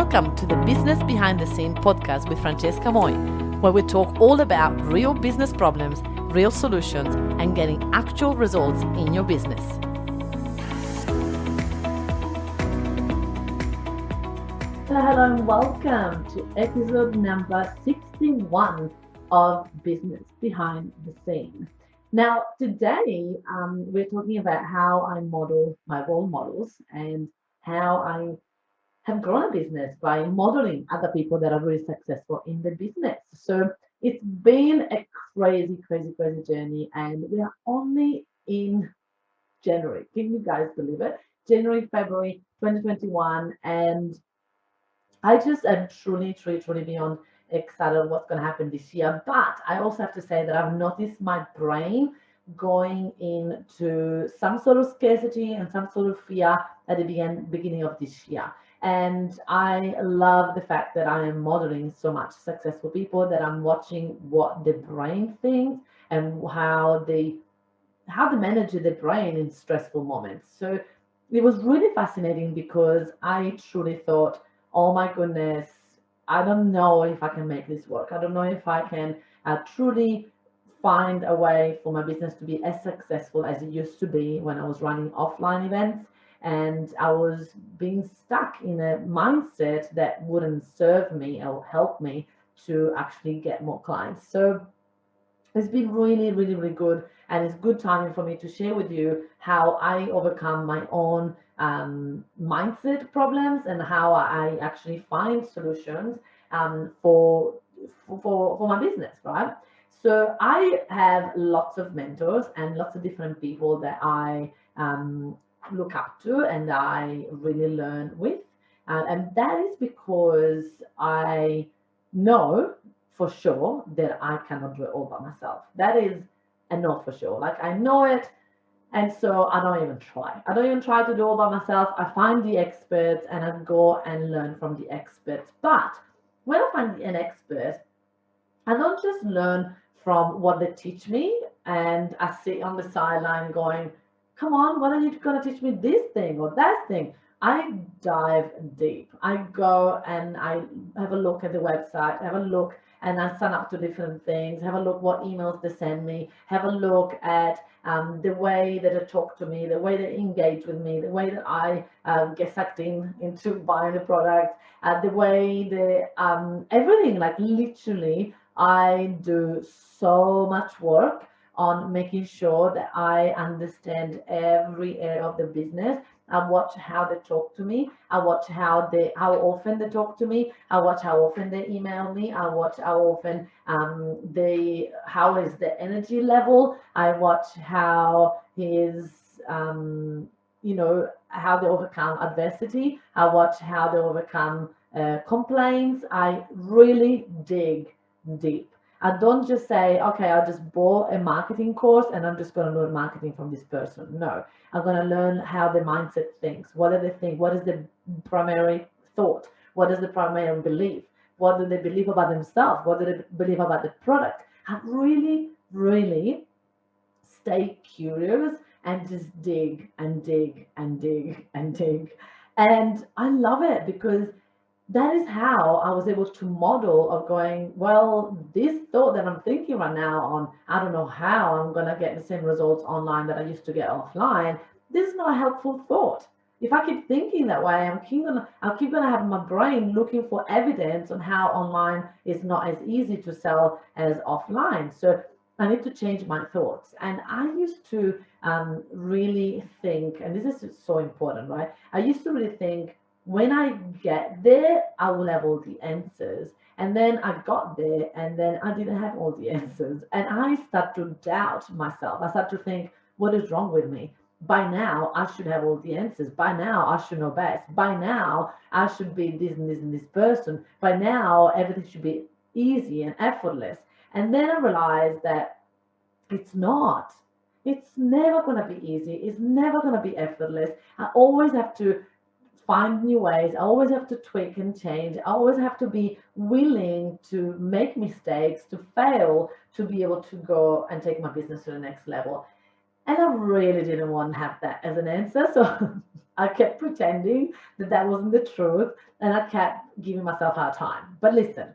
Welcome to the Business Behind the Scene podcast with Francesca Moi, where we talk all about real business problems, real solutions, and getting actual results in your business. Hello, and welcome to episode number 61 of Business Behind the Scene. Now, today we're talking about how I model my role models and how I have grown a business by modeling other people that are really successful in the business. So it's been a crazy journey, and we are only in January. Can you guys believe it? January, February 2021, and I just am truly beyond excited what's going to happen this year. But I also have to say that I've noticed my brain going into some sort of scarcity and some sort of fear at the beginning of this year. And I love the fact that I am modeling so much successful people, that I'm watching what the brain thinks and how they manage the brain in stressful moments. So it was really fascinating because I truly thought, oh my goodness, I don't know if I can make this work. I don't know if I can truly find a way for my business to be as successful as it used to be when I was running offline events. And I was being stuck in a mindset that wouldn't serve me or help me to actually get more clients. So it's been really good, and it's good timing for me to share with you how I overcome my own mindset problems and how I actually find solutions for my business, right? So I have lots of mentors and lots of different people that I look up to and I really learn with. And that is because I know for sure that I cannot do it all by myself. That is a no for sure. Like, I know it. And so I don't even try. I don't even try to do it all by myself. I find the experts and I go and learn from the experts. But when I find an expert, I don't just learn from what they teach me and I sit on the sideline going, come on, when are you going to teach me this thing or that thing? I dive deep. I go and I have a look at the website, have a look and I sign up to different things, have a look what emails they send me, have a look at the way that they talk to me, the way they engage with me, the way that I get sucked into buying the product, the way they, everything, like literally, I do so much work on making sure that I understand every area of the business. I watch how they talk to me. I watch how often they talk to me. I watch how often they email me. I watch how often how is the energy level. I watch how how they overcome adversity. I watch how they overcome complaints. I really dig deep. I don't just say, okay, I just bought a marketing course and I'm just going to learn marketing from this person. No, I'm going to learn how the mindset thinks. What do they think? What is the primary thought? What is the primary belief? What do they believe about themselves? What do they believe about the product? I really stay curious and just dig and dig and dig and dig. And I love it because that is how I was able to model of going, well, this thought that I'm thinking right now on, I don't know how I'm going to get the same results online that I used to get offline. This is not a helpful thought. If I keep thinking that way, I'll keep going to have my brain looking for evidence on how online is not as easy to sell as offline. So I need to change my thoughts. And I used to really think, and this is so important, right? I used to really think, when I get there, I will have all the answers. And then I got there and then I didn't have all the answers. And I start to doubt myself. I start to think, what is wrong with me? By now, I should have all the answers. By now, I should know best. By now, I should be this and this and this person. By now, everything should be easy and effortless. And then I realized that it's not. It's never going to be easy. It's never going to be effortless. I always have to find new ways. I always have to tweak and change. I always have to be willing to make mistakes, to fail, to be able to go and take my business to the next level. And I really didn't want to have that as an answer. So I kept pretending that that wasn't the truth and I kept giving myself a hard time. But listen,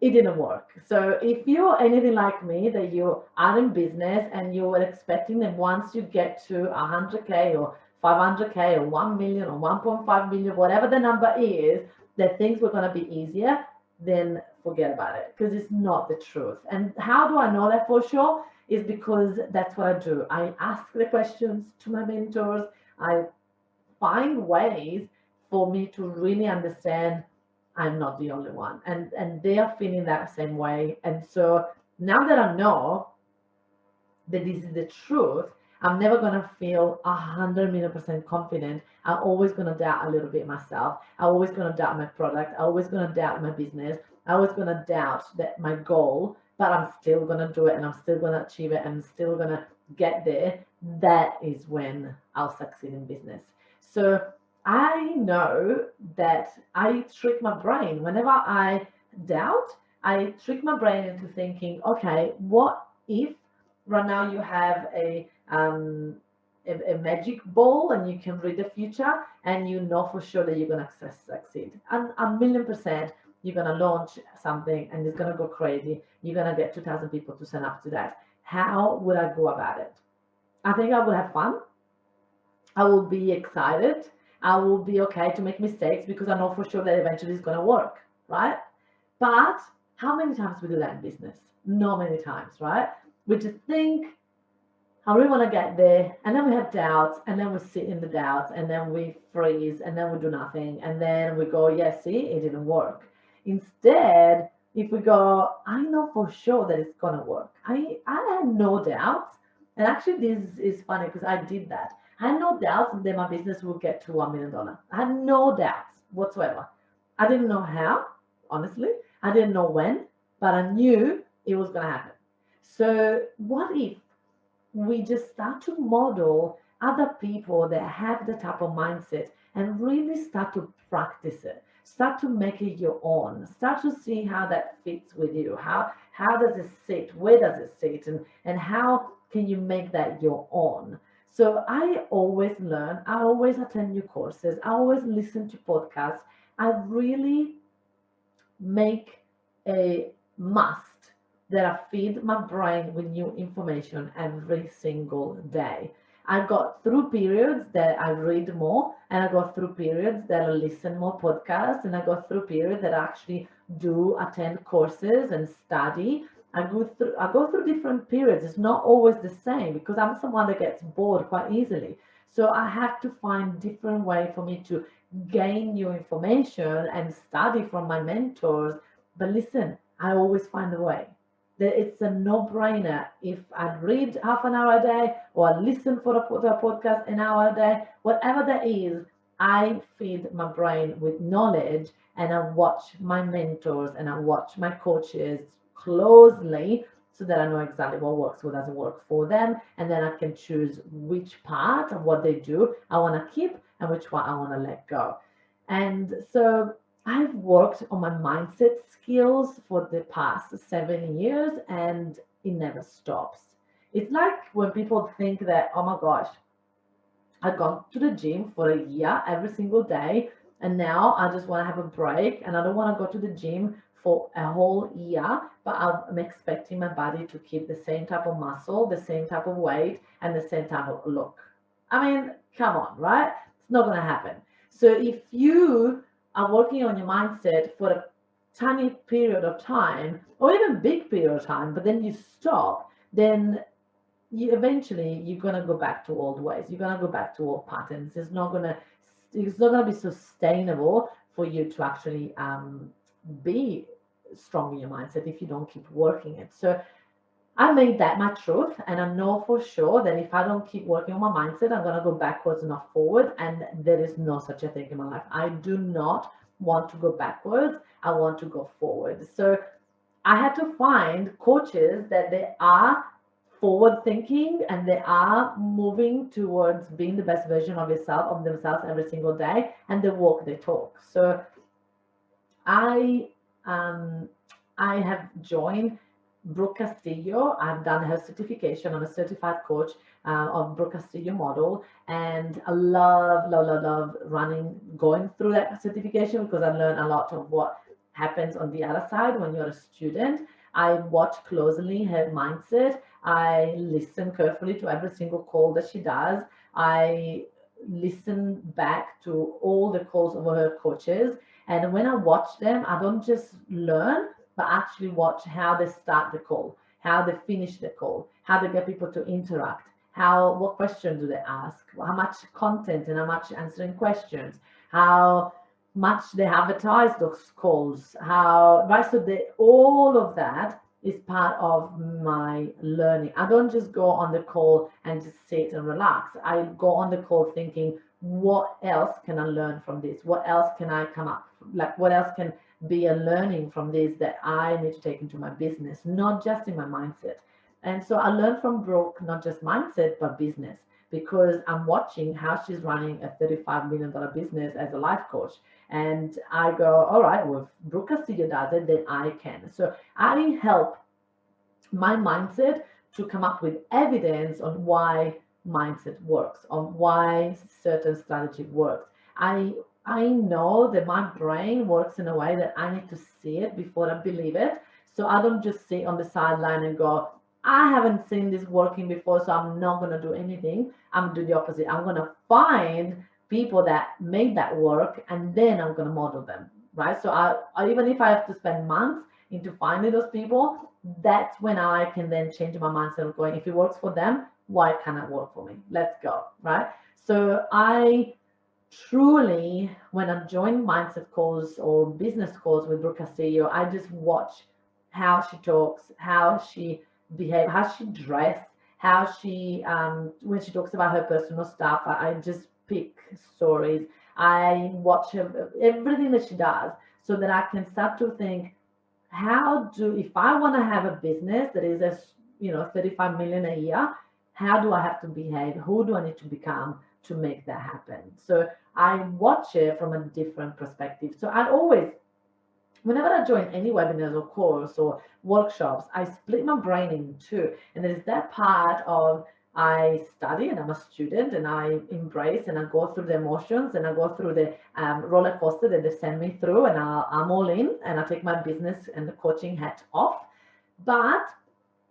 it didn't work. So if you're anything like me, that you are in business and you were expecting that once you get to 100K or 500K or 1 million or 1.5 million, whatever the number is, that things were going to be easier, then forget about it because it's not the truth. And how do I know that for sure? Is because that's what I do. I ask the questions to my mentors. I find ways for me to really understand I'm not the only one. And they are feeling that same way. And so now that I know that this is the truth, I'm never gonna feel 100 million% confident. I'm always gonna doubt a little bit myself. I'm always gonna doubt my product. I'm always gonna doubt my business. I'm always gonna doubt that my goal, but I'm still gonna do it and I'm still gonna achieve it and I'm still gonna get there. That is when I'll succeed in business. So I know that I trick my brain whenever I doubt. I trick my brain into thinking, okay, what if right now you have a magic ball and you can read the future and you know for sure that you're going to succeed, and 1 million% you're going to launch something and it's going to go crazy, you're going to get 2,000 people to sign up to that. How would I go about it? I think I would have fun. I will be excited. I will be okay to make mistakes because I know for sure that eventually it's going to work, right? But how many times we do that in business? Not many times, right? We just think, I really want to get there, and then we have doubts, and then we sit in the doubts, and then we freeze, and then we do nothing, and then we go, yeah, see, it didn't work. Instead, if we go, I know for sure that it's gonna work. I had no doubts, and actually this is funny because I did that. I had no doubts that my business would get to $1 million. I had no doubts whatsoever. I didn't know how, honestly. I didn't know when, but I knew it was gonna happen. So what if we just start to model other people that have the type of mindset and really start to practice it, start to make it your own, start to see how that fits with you, how does it sit, where does it sit, and how can you make that your own. So I always learn, I always attend new courses, I always listen to podcasts. I really make a must that I feed my brain with new information every single day. I got through periods that I read more, and I got through periods that I listen more podcasts, and I got through periods that I actually do attend courses and study. I go through different periods. It's not always the same because I'm someone that gets bored quite easily. So I have to find different way for me to gain new information and study from my mentors. But listen, I always find a way. That it's a no-brainer. If I read half an hour a day or I listen to a podcast an hour a day, whatever that is, I feed my brain with knowledge and I watch my mentors and I watch my coaches closely so that I know exactly what works, what doesn't work for them, and then I can choose which part of what they do I want to keep and which one I want to let go. And so I've worked on my mindset skills for the past 7 years and it never stops. It's like when people think that, oh my gosh, I've gone to the gym for a year every single day, and now I just want to have a break and I don't want to go to the gym for a whole year, but I'm expecting my body to keep the same type of muscle, the same type of weight, and the same type of look. I mean, come on, right? It's not going to happen. So if you are working on your mindset for a tiny period of time or even big period of time, but then you stop, then you're gonna go back to old ways. You're gonna go back to old patterns. It's not gonna be sustainable for you to actually be strong in your mindset if you don't keep working it. So I made that my truth, and I know for sure that if I don't keep working on my mindset, I'm gonna go backwards, not forward. And there is no such a thing in my life. I do not want to go backwards. I want to go forward. So I had to find coaches that they are forward thinking and they are moving towards being the best version of themselves every single day, and they walk they talk. So I um I have joined Brooke Castillo. I've done her certification. I'm a certified coach of Brooke Castillo model, and I love going through that certification because I learned a lot of what happens on the other side when you're a student. I watch closely her mindset. I listen carefully to every single call that she does. I listen back to all the calls of her coaches. And when I watch them, I don't just learn, but actually watch how they start the call, how they finish the call, how they get people to interact, what questions do they ask, how much content and how much answering questions, how much they advertise those calls, how right. So all of that is part of my learning. I don't just go on the call and just sit and relax. I go on the call thinking, what else can I learn from this? What else can I come up? Like, what else can be a learning from this that I need to take into my business, not just in my mindset? And so I learned from Brooke, not just mindset, but business, because I'm watching how she's running a $35 million business as a life coach. And I go, all right, well, if Brooke Castillo does it, then I can. So I help my mindset to come up with evidence on why mindset works, on why certain strategy works. I know that my brain works in a way that I need to see it before I believe it. So I don't just sit on the sideline and go, I haven't seen this working before, so I'm not going to do anything. I'm going to do the opposite. I'm going to find people that made that work, and then I'm going to model them, right? So even if I have to spend months into finding those people, that's when I can then change my mindset of going, if it works for them, why can't it work for me? Let's go, right? So I truly, when I join mindset calls or business calls with Brooke Castillo, I just watch how she talks, how she behaves, how she dress, how she when she talks about her personal stuff. I just pick stories. I watch her, everything that she does, so that I can start to think, if I want to have a business that is 35 million a year, how do I have to behave? Who do I need to become to make that happen? So I watch it from a different perspective. So I always, whenever I join any webinars or course or workshops, I split my brain in two. And there's that part of, I study and I'm a student and I embrace and I go through the emotions and I go through the roller coaster that they send me through, and I'm all in and I take my business and the coaching hat off. But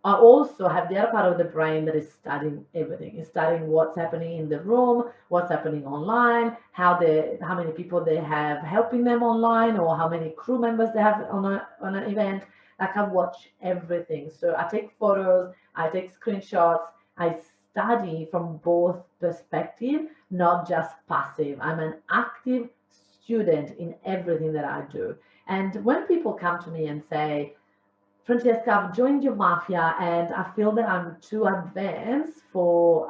I also have the other part of the brain that is studying everything. Is studying what's happening in the room, what's happening online, how many people they have helping them online, or how many crew members they have on an event. Like, I watch everything. So I take photos, I take screenshots, I study from both perspective, not just passive. I'm an active student in everything that I do. And when people come to me and say, Francesca, I've joined your mafia and I feel that I'm too advanced for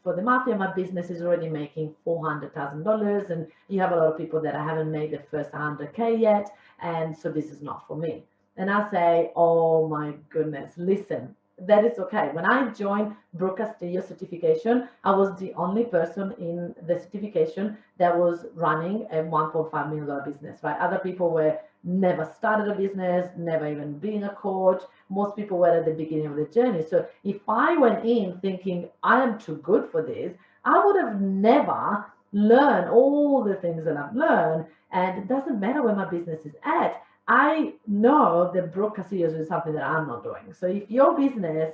the mafia. My business is already making $400,000, and you have a lot of people that I haven't made the first 100K yet, and so this is not for me. And I say, oh my goodness, listen, that is okay. When I joined Brooke Castillo certification, I was the only person in the certification that was running a $1.5 million business, right? Other people were never started a business, never even been a coach. Most people were at the beginning of the journey. So if I went in thinking I am too good for this, I would have never learned all the things that I've learned. And it doesn't matter where my business is at. I know that Brooke Castillo is something that I'm not doing. So if your business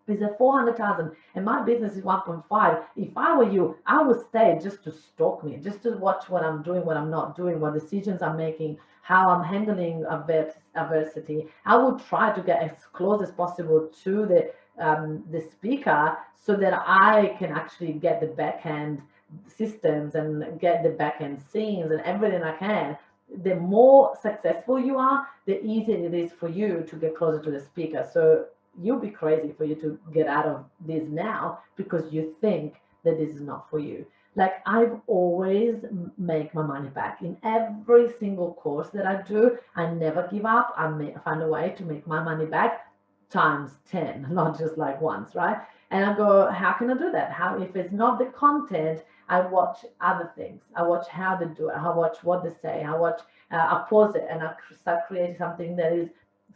is at 400,000 and my business is 1.5, if I were you, I would stay just to stalk me, just to watch what I'm doing, what I'm not doing, what decisions I'm making, how I'm handling adversity. I would try to get as close as possible to the speaker, so that I can actually get the backhand systems and get the backhand scenes and everything I can. The more successful you are, the easier it is for you to get closer to the speaker. So you'll be crazy for you to get out of this now because you think that this is not for you. Like, I've always make my money back in every single course that I do. I never give up. I find a way to make my money back times 10, not just like once, right? And I go, how can I do that? How, if it's not the content, I watch other things. I watch how they do it. I watch what they say. I watch, I pause it and I start creating something that is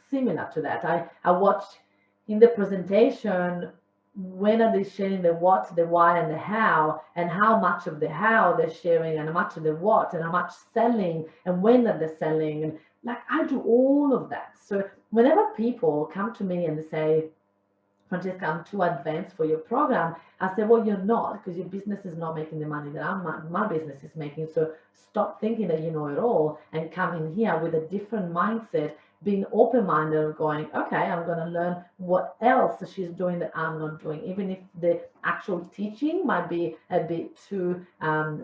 similar to that. I watched in the presentation when are they sharing the what, the why, and the how, and how much of the how they're sharing, and how much of the what, and how much selling, and when are they selling, and like I do all of that. So whenever people come to me and they say, Francesca, I'm too advanced for your program. I said, well, you're not, because your business is not making the money that my business is making. So stop thinking that you know it all and come in here with a different mindset, being open-minded and going, okay, I'm going to learn what else she's doing that I'm not doing. Even if the actual teaching might be a bit too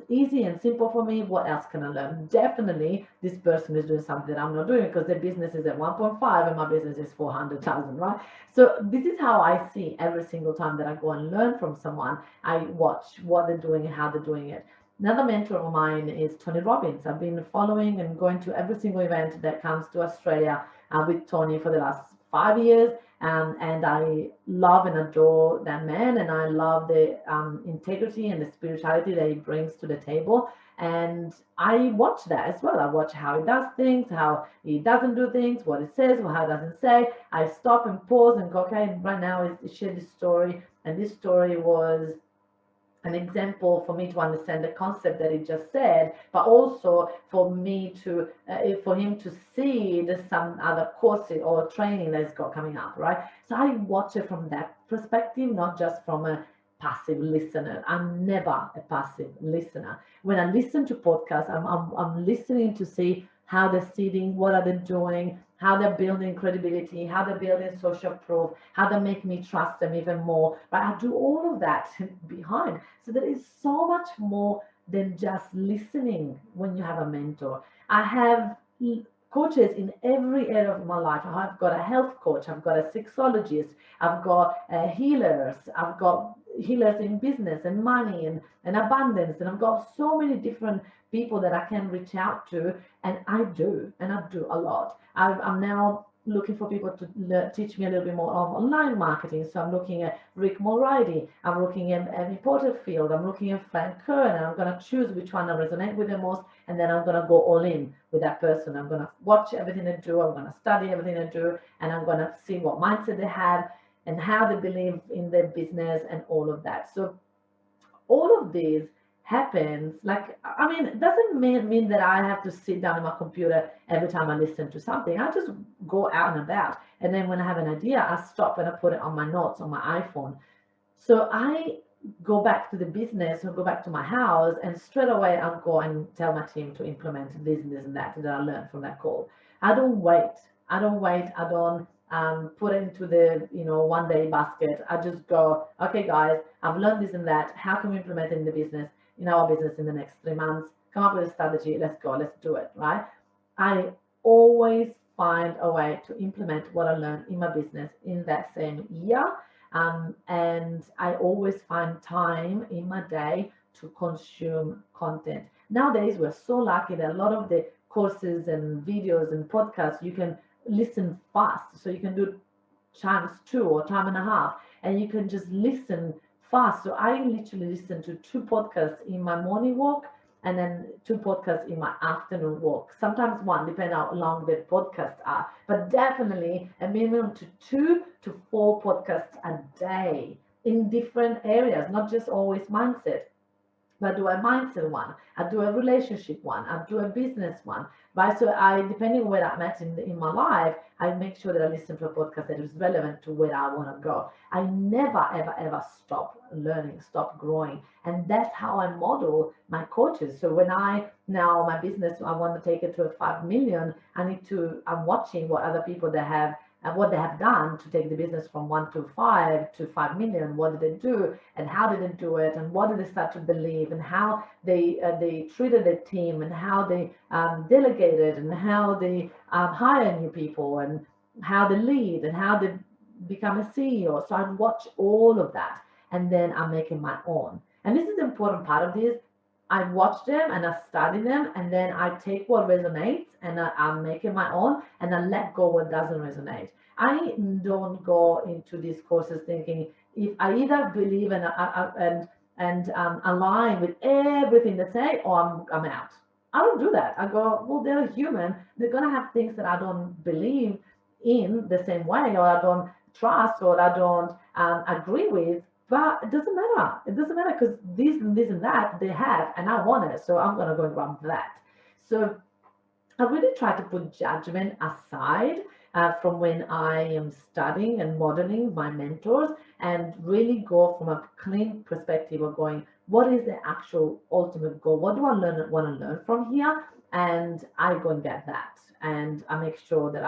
easy and simple for me, what else can I learn? Definitely, this person is doing something that I'm not doing because their business is at 1.5 and my business is 400,000, right? So this is how I see every single time that I go and learn from someone. I watch what they're doing and how they're doing it. Another mentor of mine is Tony Robbins. I've been following and going to every single event that comes to Australia with Tony for the last 5 years. And I love and adore that man, and I love the integrity and the spirituality that he brings to the table. And I watch that as well. I watch how he does things, how he doesn't do things, what he says, or how he doesn't say. I stop and pause and go, okay, right now he shared this story, and this story was an example for me to understand the concept that he just said, but also for me to for him to see there's some other course or training that's got coming up, right? So I watch it from that perspective, not just from a passive listener. I'm never a passive listener. When I listen to podcasts, I'm listening to see how they're seeding, what are they doing, how they're building credibility, how they're building social proof, how they make me trust them even more. Right? I do all of that behind. So there is so much more than just listening when you have a mentor. I have coaches in every area of my life. I've got a health coach, I've got a sexologist, I've got healers, I've got healers in business and money and abundance, and I've got so many different people that I can reach out to, and I do a lot. I'm now looking for people to teach me a little bit more of online marketing. So I'm looking at Rick Mulready, I'm looking at Amy Porterfield, I'm looking at Frank Kern, and I'm going to choose which one I resonate with the most, and then I'm going to go all in with that person. I'm going to watch everything they do, I'm going to study everything they do, and I'm going to see what mindset they have and how they believe in their business and all of that. So all of these happens, like, I mean, it doesn't mean that I have to sit down on my computer every time I listen to something. I just go out and about, and then when I have an idea, I stop and I put it on my notes on my iPhone. So I go back to the business or go back to my house, and straight away I'll go and tell my team to implement this and this and that I learned from that call. I don't wait. I don't put it into the 1 day basket. I just go, okay, guys, I've learned this and that. How can we implement it in the business, in our business, in the next 3 months? Come up with a strategy. Let's go. Let's do it. Right? I always find a way to implement what I learned in my business in that same year. And I always find time in my day to consume content. Nowadays, we're so lucky that a lot of the courses and videos and podcasts you can listen fast. So you can do times 2 or time and a half, and you can just listen fast. So I literally listen to 2 podcasts in my morning walk and then 2 podcasts in my afternoon walk. Sometimes one, depending how long the podcasts are, but definitely a minimum to 2 to 4 podcasts a day in different areas, not just always mindset. I do a mindset one, I do a relationship one, I do a business one, right? So I, depending where I'm at in my life, I make sure that I listen to a podcast that is relevant to where I want to go. I never, ever, ever stop learning, stop growing. And that's how I model my coaches. So when now my business, I want to take it to a 5 million, I'm watching what other people they have and what they have done to take the business from 1 to 5 million. What did they do, and how did they do it, and what did they start to believe, and how they treated their team, and how they delegated, and how they hire new people, and how they lead, and how they become a CEO. So I watch all of that, and then I'm making my own. And this is the important part of this. I watch them and I study them, and then I take what resonates and I'm making my own, and I let go what doesn't resonate. I don't go into these courses thinking if I either believe and align with everything they say, or I'm out. I don't do that. I go, well, they're human. They're gonna have things that I don't believe in the same way, or I don't trust, or I don't agree with. But it doesn't matter. It doesn't matter because this and this and that they have, and I want it, so I'm gonna go and grab that. So I really try to put judgment aside from when I am studying and modeling my mentors, and really go from a clean perspective of going, what is the actual ultimate goal? What do I want to learn from here? And I go and get that. And I make sure that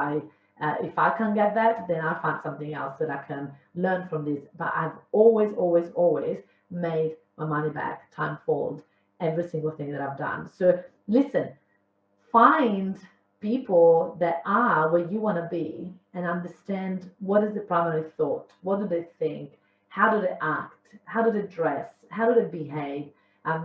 if I can get that, then I find something else that I can learn from this. But I've always, always, always made my money back timefold every single thing that I've done. So listen, find people that are where you want to be and understand what is the primary thought, what do they think, how do they act, how do they dress, how do they behave,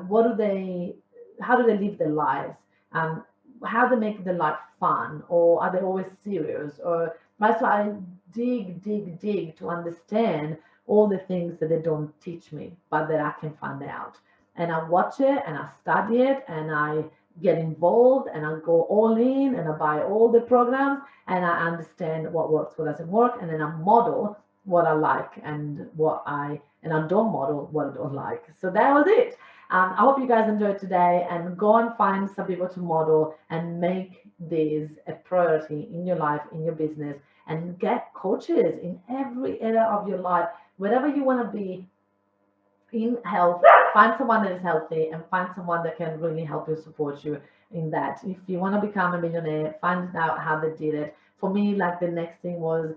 what do they how do they live their lives, um, how they make their life fun, or are they always serious, or right. So I dig to understand all the things that they don't teach me but that I can find out, and I watch it and I study it and I get involved and I go all in and I buy all the programs and I understand what works, what doesn't work, and then I model what I like and I don't model what I don't like. So that was it. I hope you guys enjoyed today, and go and find some people to model and make this a priority in your life, in your business, and get coaches in every area of your life, wherever you want to be in health. Find someone that is healthy and find someone that can really help you, support you in that. If you want to become a millionaire, find out how they did it. For me, like, the next thing was,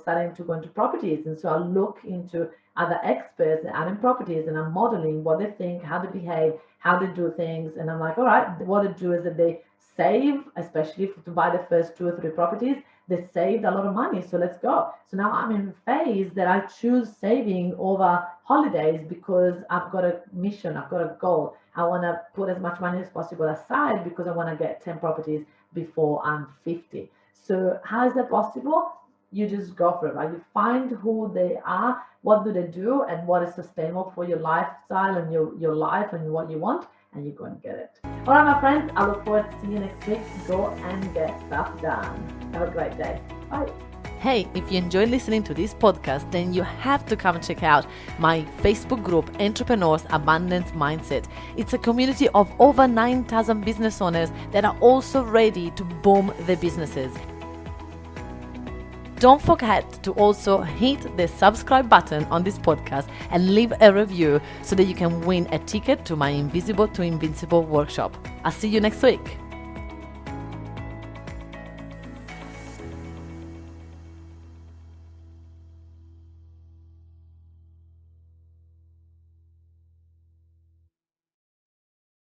starting to go into properties, and so I look into other experts that are in properties, and I'm modeling what they think, how they behave, how they do things, and I'm like, all right, what they do is that they save, especially to buy the first 2 or 3 properties. They saved a lot of money, so let's go. So now I'm in a phase that I choose saving over holidays because I've got a mission, I've got a goal. I want to put as much money as possible aside because I want to get 10 properties before I'm 50. So how is that possible? You just go for it, right? You find who they are, what do they do, and what is sustainable for your lifestyle and your life and what you want, and you go and get it. All right, my friends, I look forward to seeing you next week. Go and get stuff done. Have a great day. Bye. Hey, if you enjoy listening to this podcast, then you have to come and check out my Facebook group, Entrepreneurs Abundance Mindset. It's a community of over 9,000 business owners that are also ready to boom their businesses. Don't forget to also hit the subscribe button on this podcast and leave a review so that you can win a ticket to my Invisible to Invincible workshop. I'll see you next week.